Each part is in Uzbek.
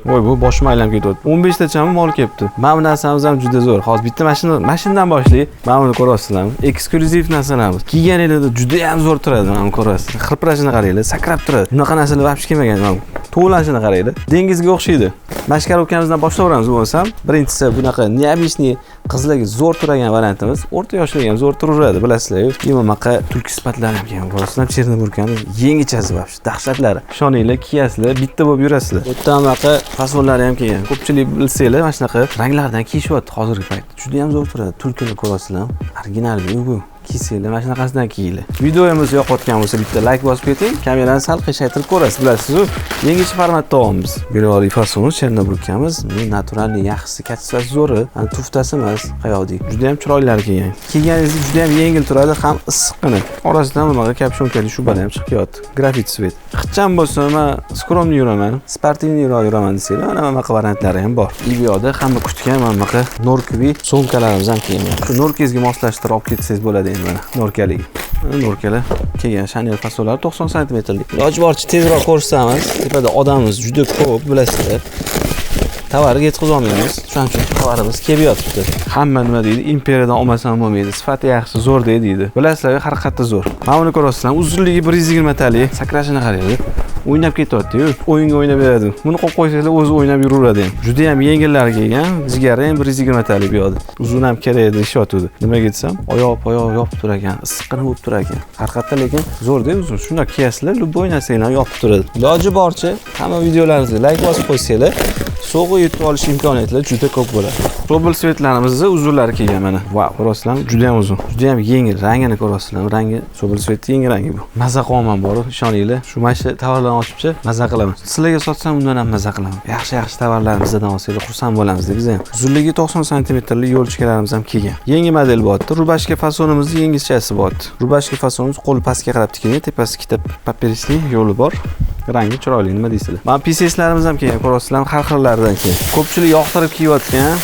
Voy, bu boshim aylanib ketyapti. 15 tachami mol kelibdi. Mana bu narsamiz ham juda zo'r. Hozir bitta mashinadan boshlaylik. Mana buni ko'ryapsizlarmi? Eksklyuziv narsalarimiz. Kiyganingizda juda ham zo'r turadi, mana ko'ryapsiz. Xilpirashini qaranglar, sakrab turadi. Bunaqa narsalar vaqt kelmagan mana. To'g'lanishini qaranglar. Dengizga o'xshaydi. Mashkarovkamizdan boshlayveramiz bo'lsam, birinchisi bunaqa neobishniy qizlarga zo'r turgan variantimiz. O'rta yoshlarga ham zo'r turaveradi, bilasizlar-ku. Bunaqa turk sifatlari ham kelgan. Ko'rasizlar, Chernoburkani yangichasi vaqt. Dahshatlari. Ishoninglar, kiyasizlar, bitta bo'lib yurasizlar. Bu yerda bunaqa fasollari ham kelgan. Ko'pchilik bilsanglar, mana shunaqa ranglardan kiyishyapti hozirgi paytda. Juda ham zo'r turadi. Turkini ko'rasizlar. Original bu. Kiysanglar, mana shunaqasidan kiyinglar. Videomiz yoqayotgan bo'lsa bitta like bosib keting. Kamerani sal qiyshaytirib ko'rasiz, bilasiz-ku. Yangicha formatda olamiz. Biroviy fasonimiz, Chernoburkamiz, naturalniy yaxshisi, kattasi zo'ri, ana tuftasi emas, qayoqdik. Juda ham chiroyli kelgan. Kiyganingizda juda ham yengil turadi, ham issiqqina. Orasidan bunaqa kapshonkali shubada ham chiqib ketadi. Grafit svet. Ixcham bo'lsa, men skromni yuraman, sportivniyroq yuraman desanglar, mana bunaqa variantlari ham bor. Ibioda hamma kutgan mana bunaqa norkoviy sumkalarimiz ham kelgan. Shu norkezga moslashtirib olib ketsangiz bo'ladi. Mana norkaligi. Norkalar kelgan Chanel fasollari 90 santimetrlik. Iloji boricha tezroq ko'rsatamiz. Tepada odamimiz juda ko'p, bilasizlar. Tovarga yetkazib olmaymiz. Shuning uchun tovarimiz kelib yotibdi. Hamma nima deydi? Imperiyadan olmasam bo'lmaydi. Sifati yaxshi, zo'r deydi. Bilasizlar, harakati zo'r. Mana buni ko'rasizlar. Uzunligi 120 talik. Sakrashini qaranglar. O'ynab ketyapti-yu. O'yinga o'ynab beradi. Buni qo'yib qo'ysanglar, o'zi o'ynab yuraveradi ham. Juda ham yengillar kelgan. Jigari ham 120 talik bu yoqda. Uzun ham kerak edi, ishlatuvdi. Nimaga desam, oyoq yopib turar ekan, issiqqina bo'lib turar ekan. Harakatda lekin zo'r-da uzun. Shunda kiyasizlar, любой narsani yopib turadi. Iloji boricha hamma videolarimizga like bosib qo'ysanglar, so'g'ib yetib olish imkoniyatlari juda ko'p bo'ladi. Robel svetlarimizda uzunlari kelgan mana. Wow, ko'rasizlarmi? Juda ham uzun. Juda ham yengil. Rangini ko'rasizlarmi? Rangi Robel svetning yangi rangi bu. Maza qilaman bor, ishoninglar. Shu mana tovarlarni ochibchi, maza qilaman. Sizlarga sotsam undan ham maza qilaman. Yaxshi tovarlarimizdan olsanglar xursand bo'lamiz deb biz ham. Uzunligi 90 santimetrlik yo'lchikalarimiz ham kelgan. Yangi model bo'lyapti. Rubashka fasonimizning yangichasi bo'lyapti. Rubashka fasonimiz qo'l pastga qarab tikilgan, tepasi ikkita papirisli yo'li bor. Rangi chiroyli, nima deysizlar? Mana PCSlarimiz ham kelgan, ko'rasizlarmi? Har xillaridan kelgan. Ko'pchilik yoqtirib kiyayotgan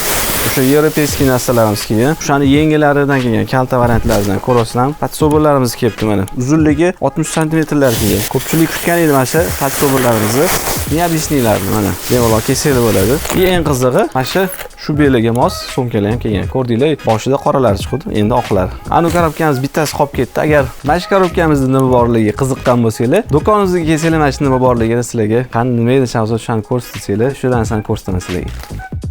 o'sha yevropeyskiy narsalarimiz kelgan. O'shani yengillaridan kelgan, kalta variantlaridan ko'rasizlarmi? Patsoberlarimiz kelibdi mana. Uzunligi 60 santimetrlar kelgan. Ko'pchilik kutgan edi mana shu patsoberlarimizni. Neobishnilarni mana. Bemalol keseli bo'ladi. Eng qizig'i mana shu beliga mos so'mkalar ham kelgan. Ko'rdinglar, boshida qoralari chiqdi, endi oqlari. Anu korobkamiz bittasi qolib ketdi. Agar mana shu korobkamizda nima borligiga qiziqqan bo'lsanglar, do'konimizga kelsanglar, mana shu nima borligini sizlarga qani nima edi, shuni ko'rsatsanglar, shu narsani ko'rsataman sizlarga.